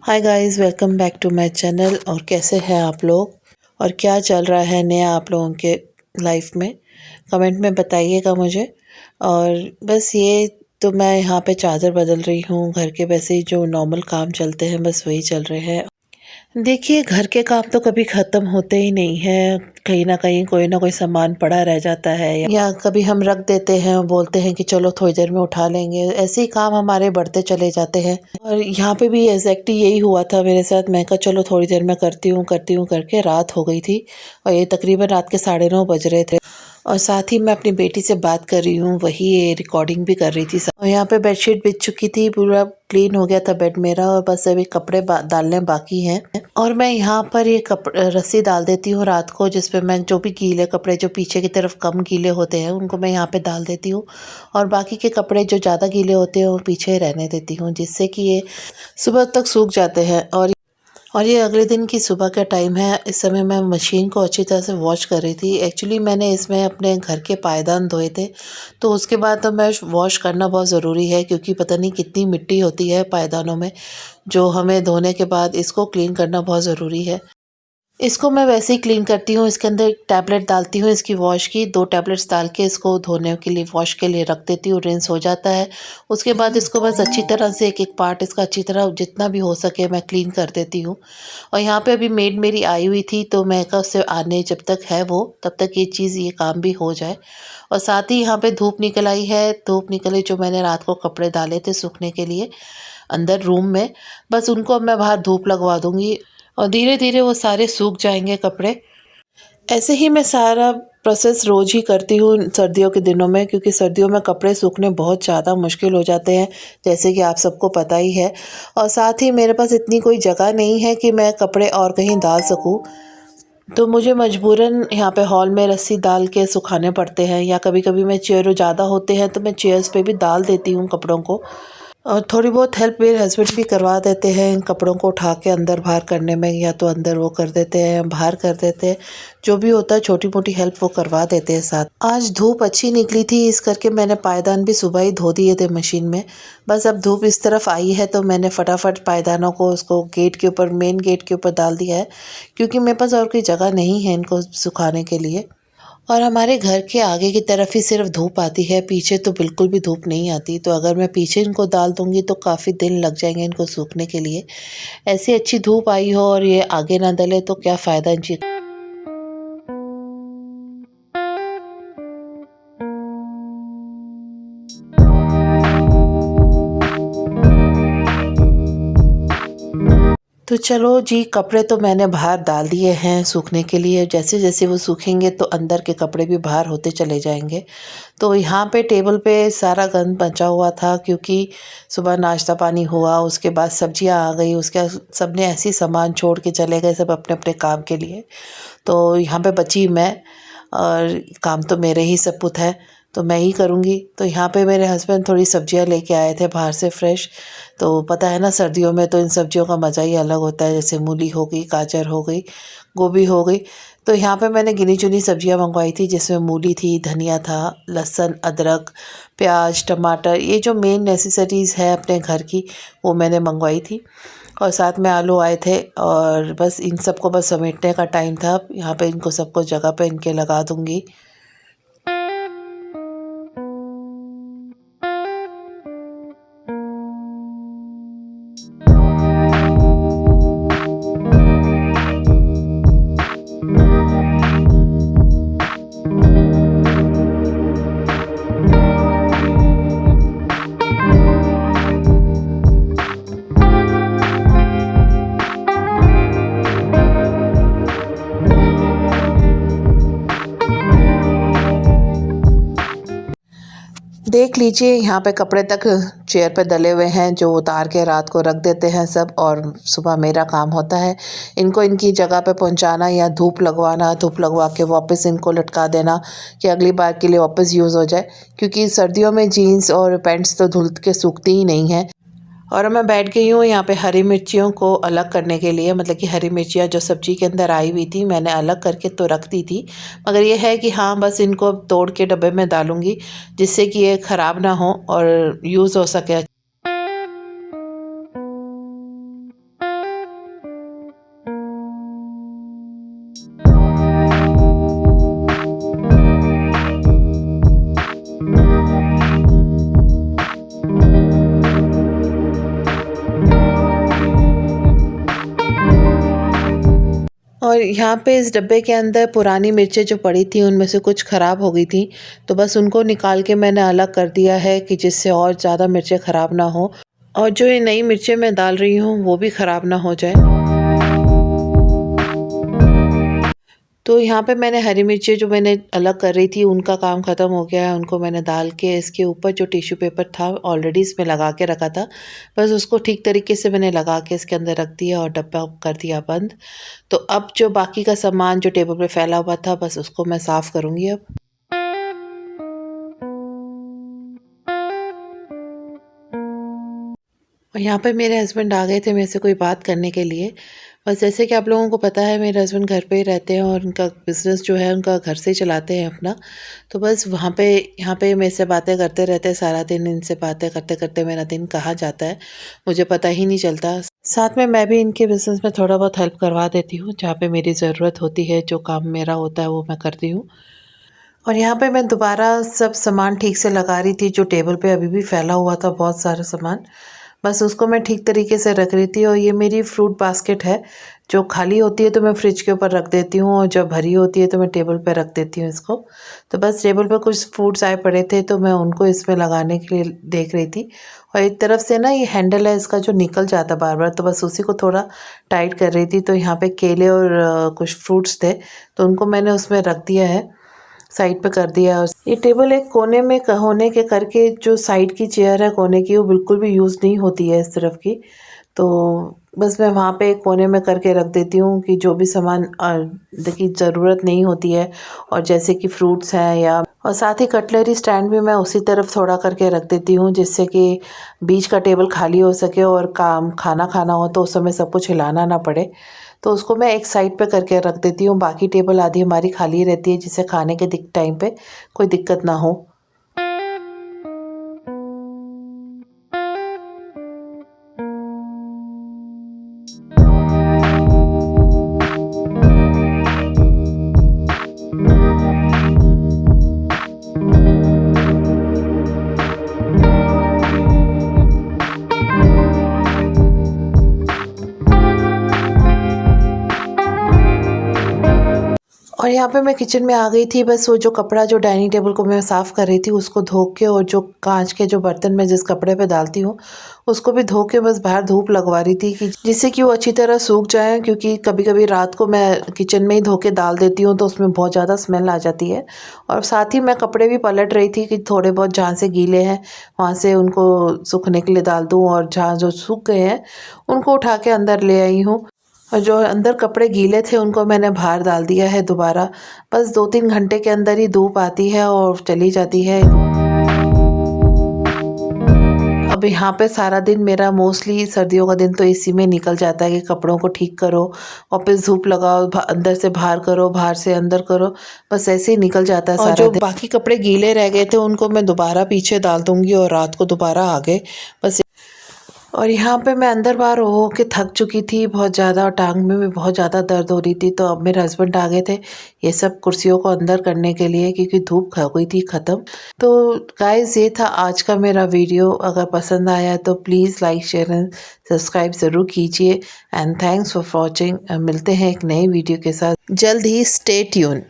Hi guys, welcome back to my channel. और कैसे हैं आप लोग और क्या चल रहा है नया आप लोगों के लाइफ में? कमेंट में बताइएगा मुझे। और बस ये तो मैं यहाँ पे चादर बदल रही हूँ, घर के वैसे ही जो नॉर्मल काम चलते हैं बस वही चल रहे हैं। देखिए, घर के काम तो कभी ख़त्म होते ही नहीं हैं। कहीं न कहीं कोई ना कोई सामान पड़ा रह जाता है या कभी हम रख देते हैं और बोलते हैं कि चलो थोड़ी देर में उठा लेंगे। ऐसे ही काम हमारे बढ़ते चले जाते हैं और यहाँ पे भी एग्ज़ैक्टली यही हुआ था मेरे साथ। मैं कहा चलो थोड़ी देर में करती हूँ करके रात हो गई थी और ये तकरीबन रात के 9:30 बज रहे थे। और साथ ही मैं अपनी बेटी से बात कर रही हूँ, वही ये रिकॉर्डिंग भी कर रही थी। और यहाँ पे बेडशीट बिछ चुकी थी, पूरा क्लीन हो गया था बेड मेरा और बस अभी कपड़े डालने बाकी हैं। और मैं यहाँ पर ये रस्सी डाल देती हूँ रात को, जिस पे मैं जो भी गीले कपड़े जो पीछे की तरफ कम गीले होते हैं उनको मैं यहाँ पे डाल देती हूँ और बाकी के कपड़े जो ज़्यादा गीले होते हैं वो पीछे रहने देती हूँ, जिससे कि ये सुबह तक सूख जाते हैं। और ये अगले दिन की सुबह का टाइम है। इस समय मैं मशीन को अच्छी तरह से वॉश कर रही थी। एक्चुअली मैंने इसमें अपने घर के पायदान धोए थे, तो उसके बाद तो मैं वॉश करना बहुत ज़रूरी है, क्योंकि पता नहीं कितनी मिट्टी होती है पायदानों में, जो हमें धोने के बाद इसको क्लीन करना बहुत ज़रूरी है। इसको मैं वैसे ही क्लीन करती हूँ। इसके अंदर एक टैबलेट डालती हूँ इसकी वॉश की, 2 टैबलेट्स डाल के इसको धोने के लिए वॉश के लिए रख देती हूँ। रिंस हो जाता है। उसके बाद इसको बस अच्छी तरह से एक-एक पार्ट इसका अच्छी तरह जितना भी हो सके मैं क्लीन कर देती हूँ। और यहाँ पे अभी मेड मेरी आई हुई थी, तो मैं कहा उससे आने जब तक है वो, तब तक ये काम भी हो जाए। और साथ ही यहाँ पे धूप निकल आई है। धूप निकली जो मैंने रात को कपड़े डाले थे सूखने के लिए अंदर रूम में, बस उनको अब मैं बाहर धूप लगवा दूँगी और धीरे-धीरे वो सारे सूख जाएँगे कपड़े। ऐसे ही मैं सारा प्रोसेस रोज़ ही करती हूँ सर्दियों के दिनों में, क्योंकि सर्दियों में कपड़े सूखने बहुत ज़्यादा मुश्किल हो जाते हैं, जैसे कि आप सबको पता ही है। और साथ ही मेरे पास इतनी कोई जगह नहीं है कि मैं कपड़े और कहीं डाल सकूँ, तो मुझे मजबूरन यहाँ पे हॉल में रस्सी डाल के सुखाने पड़ते हैं, या कभी-कभी मैं चेयरों ज़्यादा होते हैं तो मैं चेयर्स पे भी डाल देती हूँ कपड़ों को। और थोड़ी बहुत हेल्प मेरे हस्बैंड भी करवा देते हैं इन कपड़ों को उठा के अंदर बाहर करने में, या तो अंदर वो कर देते हैं, बाहर कर देते हैं। जो भी होता है छोटी-मोटी हेल्प वो करवा देते हैं साथ। आज धूप अच्छी निकली थी, इस करके मैंने पायदान भी सुबह ही धो दिए थे मशीन में। बस अब धूप इस तरफ आई है तो मैंने फटाफट पायदानों को उसको गेट के ऊपर, मेन गेट के ऊपर डाल दिया है, क्योंकि मेरे पास और कोई जगह नहीं है इनको सुखाने के लिए। और हमारे घर के आगे की तरफ ही सिर्फ धूप आती है, पीछे तो बिल्कुल भी धूप नहीं आती। तो अगर मैं पीछे इनको डाल दूँगी तो काफ़ी दिन लग जाएँगे इनको सूखने के लिए। ऐसी अच्छी धूप आई हो और ये आगे ना डले तो क्या फ़ायदा इन चीज़। तो चलो जी, कपड़े तो मैंने बाहर डाल दिए हैं सूखने के लिए। जैसे-जैसे वो सूखेंगे तो अंदर के कपड़े भी बाहर होते चले जाएँगे। तो यहाँ पे टेबल पे सारा गंद बचा हुआ था, क्योंकि सुबह नाश्ता पानी हुआ, उसके बाद सब्जियाँ आ गई, उसके बाद सबने ऐसे ही सामान छोड़ के चले गए सब अपने-अपने काम के लिए। तो यहाँ पे बची मैं, और काम तो मेरे ही सपुत है, तो मैं ही करूँगी। तो यहाँ पे मेरे हस्बैंड थोड़ी सब्जियाँ लेके आए थे बाहर से फ्रेश। तो पता है ना, सर्दियों में तो इन सब्जियों का मज़ा ही अलग होता है, जैसे मूली हो गई, गाजर हो गई, गोभी हो गई। तो यहाँ पे मैंने गिनी-चुनी सब्जियाँ मंगवाई थी, जिसमें मूली थी, धनिया था, लहसुन, अदरक, प्याज, टमाटर, ये जो मेन नेसेसिटीज़ है अपने घर की, वो मैंने मंगवाई थी। और साथ में आलू आए थे, और बस इन सबको बस समेटने का टाइम था। यहाँ पे इनको सबको जगह पे इनके लगा दूँगी। देख लीजिए, यहाँ पे कपड़े तक चेयर पे डले हुए हैं, जो उतार के रात को रख देते हैं सब, और सुबह मेरा काम होता है इनको इनकी जगह पे पहुँचाना या धूप लगवाना, धूप लगवा के वापस इनको लटका देना कि अगली बार के लिए वापस यूज़ हो जाए, क्योंकि सर्दियों में जीन्स और पैंट्स तो धुल के सूखती ही नहीं हैं। और मैं बैठ गई हूँ यहाँ पे हरी मिर्चियों को अलग करने के लिए, मतलब कि हरी मिर्चियाँ जो सब्ज़ी के अंदर आई हुई थी मैंने अलग करके तो रख दी थी, मगर ये है कि हाँ, बस इनको तोड़ के डब्बे में डालूँगी, जिससे कि ये ख़राब ना हो और यूज़ हो सके। और यहाँ पे इस डब्बे के अंदर पुरानी मिर्चें जो पड़ी थी उनमें से कुछ ख़राब हो गई थी, तो बस उनको निकाल के मैंने अलग कर दिया है कि जिससे और ज़्यादा मिर्चें ख़राब ना हो और जो ये नई मिर्चें मैं डाल रही हूँ वो भी ख़राब ना हो जाए। तो यहाँ पे मैंने हरी मिर्ची जो मैंने अलग कर रही थी उनका काम ख़त्म हो गया है। उनको मैंने डाल के इसके ऊपर जो टिश्यू पेपर था ऑलरेडी इसमें लगा के रखा था, बस उसको ठीक तरीके से मैंने लगा के इसके अंदर रख दिया और डब्बा कर दिया बंद। तो अब जो बाकी का सामान जो टेबल पे फैला हुआ था बस उसको मैं साफ़ करूँगी अब। और यहाँ पे मेरे हस्बैंड आ गए थे मेरे से कोई बात करने के लिए। बस जैसे कि आप लोगों को पता है मेरे हस्बैंड घर पे ही रहते हैं और उनका बिज़नेस जो है उनका घर से ही चलाते हैं अपना। तो बस वहाँ पे यहाँ पे मेरे से बातें करते रहते हैं सारा दिन। इनसे बातें करते-करते मेरा दिन कहाँ जाता है मुझे पता ही नहीं चलता। साथ में मैं भी इनके बिज़नेस में थोड़ा बहुत हेल्प करवा देती हूँ, जहाँ पे मेरी ज़रूरत होती है, जो काम मेरा होता है वो मैं करती हूँ। और यहाँ पे मैं दोबारा सब सामान ठीक से लगा रही थी, जो टेबल पे अभी भी फैला हुआ था बहुत सारा सामान, बस उसको मैं ठीक तरीके से रख रही थी। और ये मेरी फ्रूट बास्केट है, जो खाली होती है तो मैं फ्रिज के ऊपर रख देती हूँ और जब भरी होती है तो मैं टेबल पे रख देती हूँ इसको। तो बस टेबल पे कुछ फ्रूट्स आए पड़े थे तो मैं उनको इसमें लगाने के लिए देख रही थी। और एक तरफ से ना ये हैंडल है इसका जो निकल जाता बार-बार, तो बस उसी को थोड़ा टाइट कर रही थी। तो यहाँ पे केले और कुछ फ्रूट्स थे तो उनको मैंने उसमें रख दिया है, साइड पे कर दिया। और ये टेबल एक कोने में होने के करके जो साइड की चेयर है कोने की वो बिल्कुल भी यूज़ नहीं होती है इस तरफ की, तो बस मैं वहाँ पे एक कोने में करके रख देती हूँ कि जो भी सामान की ज़रूरत नहीं होती है और जैसे कि फ्रूट्स हैं या और साथ ही कटलरी स्टैंड भी मैं उसी तरफ थोड़ा करके रख देती हूँ, जिससे कि बीच का टेबल खाली हो सके और खाना खाना हो तो उस समय सब कुछ हिलाना ना पड़े। तो उसको मैं एक साइड पे करके रख देती हूँ, बाकी टेबल आधी हमारी खाली रहती है जिससे खाने के टाइम पे कोई दिक्कत ना हो। और यहाँ पे मैं किचन में आ गई थी, बस वो जो कपड़ा जो डाइनिंग टेबल को मैं साफ़ कर रही थी उसको धो के, और जो कांच के जो बर्तन मैं जिस कपड़े पे डालती हूँ उसको भी धो के बस बाहर धूप लगवा रही थी कि जिससे कि वो अच्छी तरह सूख जाए, क्योंकि कभी-कभी रात को मैं किचन में ही धो के डाल देती हूँ तो उसमें बहुत ज़्यादा स्मेल आ जाती है। और साथ ही मैं कपड़े भी पलट रही थी कि थोड़े बहुत जहाँ से गीले हैं वहाँ से उनको सूखने के लिए डाल दूँ, और जहाँ जो सूख गए हैं उनको उठा के अंदर ले आई हूँ। और जो अंदर कपड़े गीले थे उनको मैंने बाहर डाल दिया है दोबारा। बस 2-3 घंटे के अंदर ही धूप आती है और चली जाती है। अब यहाँ पे सारा दिन मेरा मोस्टली सर्दियों का दिन तो इसी में निकल जाता है कि कपड़ों को ठीक करो, वापस धूप लगाओ, अंदर से बाहर करो, बाहर से अंदर करो, बस ऐसे ही निकल जाता है सारा दिन। और जो बाकी कपड़े गीले रह गए थे उनको मैं दोबारा पीछे डाल दूँगी और रात को दोबारा आगे बस। और यहाँ पे मैं अंदर बाहर हो के थक चुकी थी बहुत ज़्यादा और टांग में भी बहुत ज़्यादा दर्द हो रही थी, तो अब मेरे हस्बैंड आ गए थे ये सब कुर्सियों को अंदर करने के लिए, क्योंकि धूप हो गई थी ख़त्म। तो गाइस ये था आज का मेरा वीडियो। अगर पसंद आया तो please like share and subscribe ज़रूर कीजिए। And thanks for watching. मिलते हैं एक नई वीडियो के साथ जल्द ही। Stay tune.